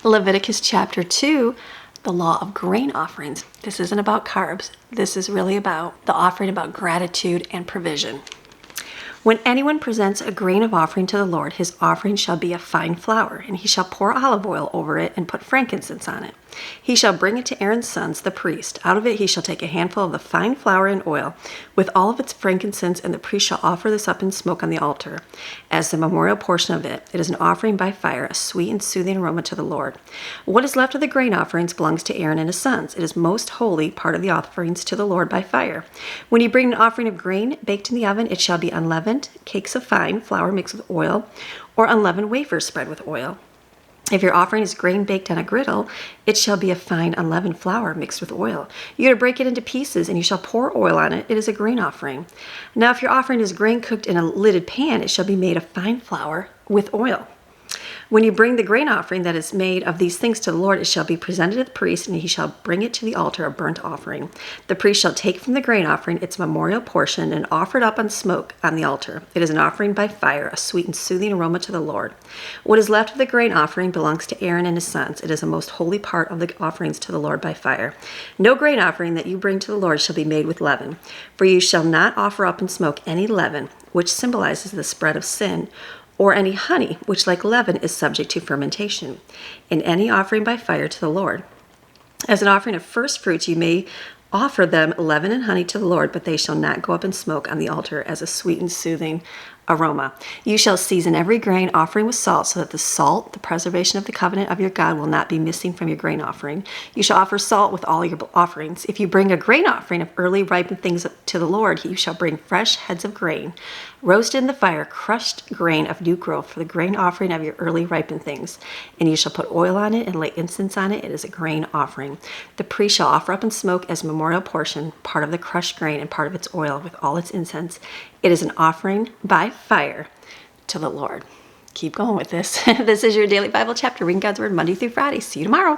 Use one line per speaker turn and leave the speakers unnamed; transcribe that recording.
Leviticus Chapter 2, the law of grain offerings. This isn't about carbs. This is really about the offering about gratitude and provision. When anyone presents a grain of offering to the Lord, his offering shall be of fine flour, and he shall pour olive oil over it and put frankincense on it. He shall bring it to Aaron's sons, the priest. Out of it he shall take a handful of the fine flour and oil, with all of its frankincense, and the priest shall offer this up in smoke on the altar. As the memorial portion of it, it is an offering by fire, a sweet and soothing aroma to the Lord. What is left of the grain offerings belongs to Aaron and his sons. It is most holy, part of the offerings to the Lord by fire. When you bring an offering of grain baked in the oven, it shall be unleavened, cakes of fine flour mixed with oil, or unleavened wafers spread with oil. If your offering is grain baked on a griddle, it shall be a fine unleavened flour mixed with oil. You are to break it into pieces, and you shall pour oil on it. It is a grain offering. Now, if your offering is grain cooked in a lidded pan, it shall be made of fine flour with oil. When you bring the grain offering that is made of these things to the Lord, it shall be presented to the priest, and he shall bring it to the altar, a burnt offering. The priest shall take from the grain offering its memorial portion and offer it up on smoke on the altar. It is an offering by fire, a sweet and soothing aroma to the Lord. What is left of the grain offering belongs to Aaron and his sons. It is a most holy part of the offerings to the Lord by fire. No grain offering that you bring to the Lord shall be made with leaven, for you shall not offer up in smoke any leaven, which symbolizes the spread of sin, or any honey, which like leaven is subject to fermentation, in any offering by fire to the Lord. As an offering of first fruits, you may offer them leaven and honey to the Lord, but they shall not go up in smoke on the altar as a sweet and soothing aroma. You shall season every grain offering with salt, so that the salt, the preservation of the covenant of your God, will not be missing from your grain offering. You shall offer salt with all your offerings. If you bring a grain offering of early ripened things to the Lord, you shall bring fresh heads of grain, roasted in the fire, crushed grain of new growth for the grain offering of your early ripened things. And you shall put oil on it and lay incense on it. It is a grain offering. The priest shall offer up in smoke as a memorial portion, part of the crushed grain and part of its oil with all its incense. It is an offering by fire to the Lord. Keep going with this. This is your daily Bible chapter, reading God's Word Monday through Friday. See you tomorrow.